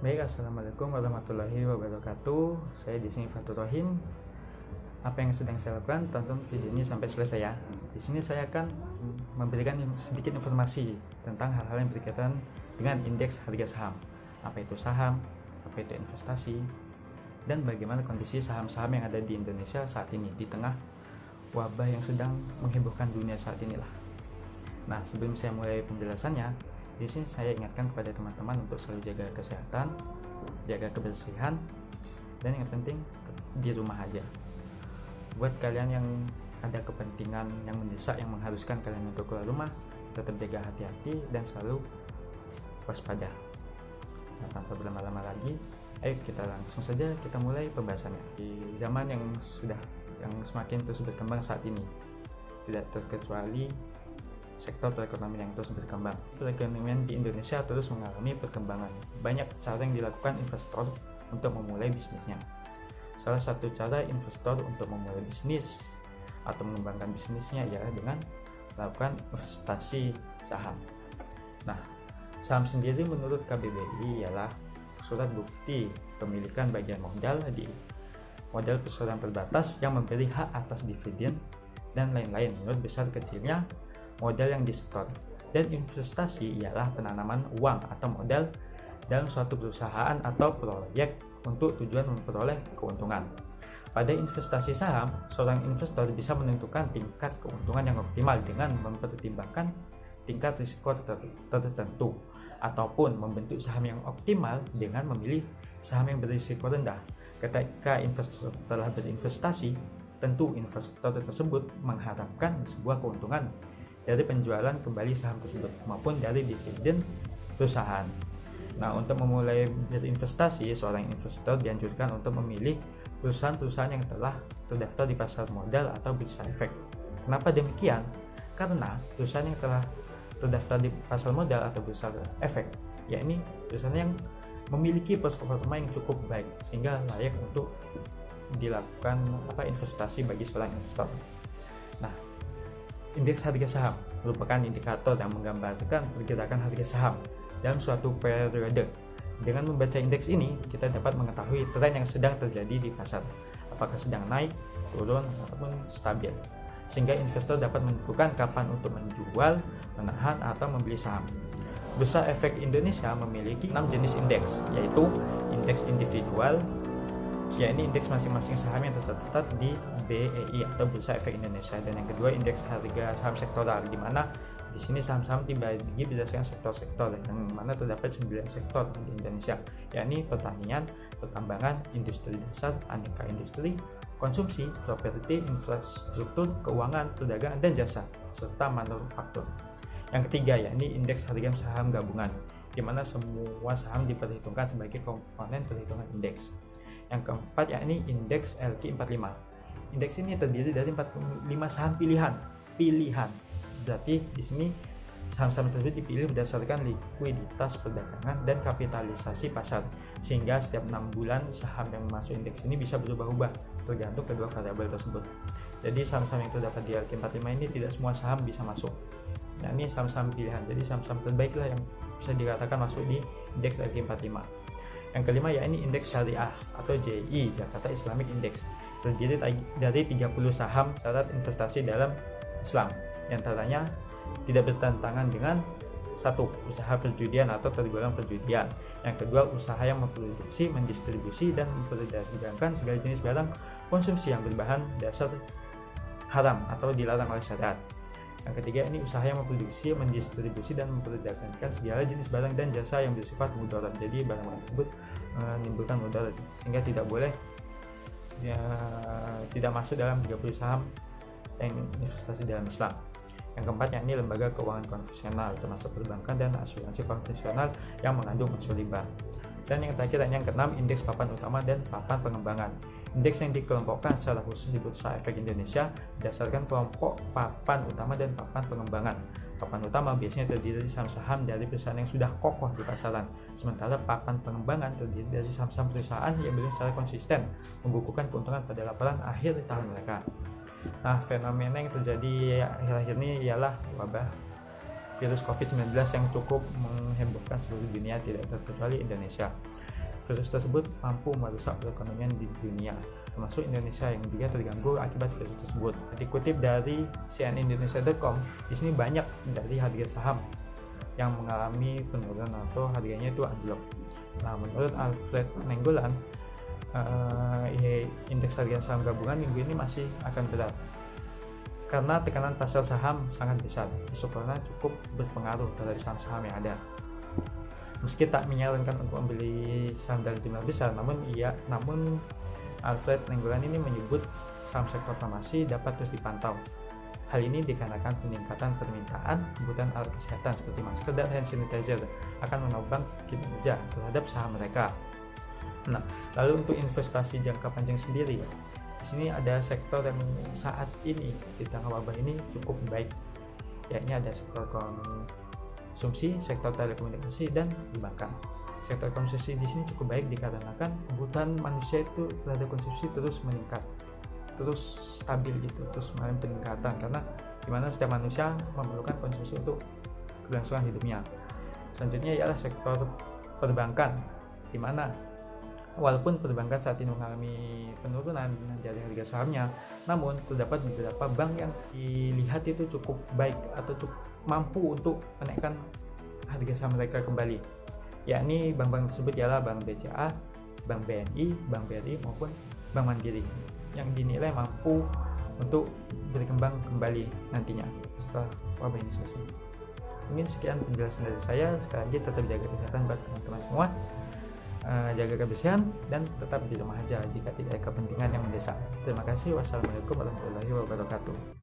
Baik, assalamualaikum warahmatullahi wabarakatuh. Saya di sini Fatur Rohim. Apa yang sedang saya lakukan? Tonton video ini sampai selesai ya. Di sini saya akan memberikan sedikit informasi tentang hal-hal yang berkaitan dengan indeks harga saham. Apa itu saham? Apa itu investasi? Dan bagaimana kondisi saham-saham yang ada di Indonesia saat ini di tengah wabah yang sedang menghebohkan dunia saat inilah. Nah, sebelum saya mulai penjelasannya, di sini saya ingatkan kepada teman-teman untuk selalu jaga kesehatan, jaga kebersihan, dan yang penting di rumah aja. Buat kalian yang ada kepentingan yang mendesak yang mengharuskan kalian untuk keluar rumah, tetap jaga hati-hati dan selalu waspada. Nah, tanpa berlama-lama lagi, ayo kita langsung saja kita mulai pembahasannya. Di zaman yang semakin terus berkembang saat ini, tidak terkecuali sektor perekonomian yang terus berkembang. Perekonomian di Indonesia terus mengalami perkembangan. Banyak cara yang dilakukan investor untuk memulai bisnisnya. Salah satu cara investor untuk memulai bisnis atau mengembangkan bisnisnya ialah dengan melakukan investasi saham. Nah, saham sendiri menurut KBBI ialah surat bukti pemilikan bagian modal di modal perusahaan terbatas yang memberi hak atas dividen dan lain-lain menurut besar kecilnya modal yang disetor. Dan investasi ialah penanaman uang atau modal dalam suatu perusahaan atau proyek untuk tujuan memperoleh keuntungan. Pada investasi saham, seorang investor bisa menentukan tingkat keuntungan yang optimal dengan mempertimbangkan tingkat risiko tertentu, ataupun membentuk saham yang optimal dengan memilih saham yang berisiko rendah. Ketika investor telah berinvestasi, tentu investor tersebut mengharapkan sebuah keuntungan dari penjualan kembali saham tersebut maupun dari dividen perusahaan. Nah, untuk memulai berinvestasi, seorang investor dianjurkan untuk memilih perusahaan-perusahaan yang telah terdaftar di pasar modal atau bursa efek. Kenapa demikian? Karena perusahaan yang telah terdaftar di pasar modal atau bursa efek, yakni perusahaan yang memiliki performa yang cukup baik sehingga layak untuk dilakukan investasi bagi seorang investor. Nah, indeks harga saham merupakan indikator yang menggambarkan pergerakan harga saham dalam suatu periode. Dengan membaca indeks ini, kita dapat mengetahui tren yang sedang terjadi di pasar, apakah sedang naik, turun, ataupun stabil, sehingga investor dapat menentukan kapan untuk menjual, menahan, atau membeli saham. Bursa Efek Indonesia memiliki 6 jenis indeks, yaitu indeks individual, yakni indeks masing-masing saham yang tercatat di BEI atau Bursa Efek Indonesia, dan yang kedua indeks harga saham sektoral, di mana di sini saham-saham dibagi berdasarkan sektor-sektor, yang mana terdapat 9 sektor di Indonesia, yakni pertanian, pertambangan, industri dasar, aneka industri, konsumsi, properti, infrastruktur, keuangan, perdagangan, dan jasa, serta manufaktur. Yang ketiga yakni indeks harga saham gabungan, di mana semua saham diperhitungkan sebagai komponen perhitungan indeks. Yang keempat yakni indeks LQ45. Indeks ini terdiri dari 45 saham pilihan. Berarti di sini saham-saham tersebut dipilih berdasarkan likuiditas perdagangan dan kapitalisasi pasar, sehingga setiap 6 bulan saham yang masuk indeks ini bisa berubah-ubah tergantung kedua variabel tersebut. Jadi saham-saham yang terdapat di LQ45 ini tidak semua saham bisa masuk. Nah, ini saham-saham pilihan. Jadi saham-saham terbaiklah yang bisa dikatakan masuk di indeks LQ45. Yang kelima yakni indeks syariah atau JI, Jakarta Islamic Index, terdiri dari 30 saham syarat investasi dalam Islam. Di antaranya tidak bertentangan dengan satu, usaha perjudian atau tergolong perjudian. Yang kedua, usaha yang memproduksi, mendistribusi, dan memperdagangkan segala jenis barang konsumsi yang berbahan dasar haram atau dilarang oleh syariat. Yang ketiga, ini usaha yang memproduksi, mendistribusi, dan memperdagangkan segala jenis barang dan jasa yang bersifat mudarat. Jadi barang-barang tersebut menimbulkan mudarat, sehingga tidak boleh tidak masuk dalam 30 saham yang investasi dalam Islam. Yang keempat yakni lembaga keuangan konvensional, termasuk perbankan dan asuransi konvensional yang mengandung unsur riba. Dan yang terakhir yang keenam, indeks papan utama dan papan pengembangan. Indeks yang dikelompokkan secara khusus di Bursa Efek Indonesia berdasarkan kelompok papan utama dan papan pengembangan. Papan utama biasanya terdiri dari saham-saham dari perusahaan yang sudah kokoh di pasaran, sementara papan pengembangan terdiri dari saham-saham perusahaan yang belum secara konsisten membukukan keuntungan pada laporan akhir tahun mereka. Nah, fenomena yang terjadi akhir-akhir ini ialah wabah virus COVID-19 yang cukup menghebohkan seluruh dunia, tidak terkecuali Indonesia. Virus tersebut mampu merusak perekonomian di dunia, termasuk Indonesia yang juga terganggu akibat virus tersebut. Dikutip dari cnnindonesia.com, di sini banyak dari harga saham yang mengalami penurunan atau harganya itu anjlok. Nah, menurut Alfred Nainggolan, indeks harga saham gabungan minggu ini masih akan berat karena tekanan pasar saham sangat besar. Isu corona cukup berpengaruh terhadap saham-saham yang ada. Meski tak menyarankan untuk membeli saham dalam jumlah besar, namun Alfred Nainggolan ini menyebut saham sektor farmasi dapat terus dipantau. Hal ini dikarenakan peningkatan permintaan kebutuhan alat kesehatan seperti masker dan hand sanitizer akan menopang kinerja terhadap saham mereka. Nah, lalu untuk investasi jangka panjang sendiri, di sini ada sektor yang saat ini di tengah wabah ini cukup baik, yakni ada sektor konsumsi, sektor telekomunikasi, dan perbankan. Sektor konsumsi di sini cukup baik dikarenakan kebutuhan manusia itu terhadap konsumsi terus meningkat, terus stabil gitu, terus mengalami peningkatan karena dimana setiap manusia memerlukan konsumsi untuk keberlangsungan hidupnya. Selanjutnya ialah sektor perbankan, di mana walaupun perbankan saat ini mengalami penurunan dari harga sahamnya, namun terdapat beberapa bank yang dilihat itu cukup baik atau cukup mampu untuk menaikkan harga saham mereka kembali. Yakni bank-bank tersebut ialah Bank BCA, Bank BNI, Bank BRI maupun Bank Mandiri yang dinilai mampu untuk berkembang kembali nantinya setelah wabah ini selesai. Mungkin sekian penjelasan dari saya. Sekali lagi tetap jaga kesehatan buat teman-teman semua. Jaga kebersihan dan tetap di rumah aja jika tidak ada kepentingan yang mendesak. Terima kasih. Wassalamualaikum warahmatullahi wabarakatuh.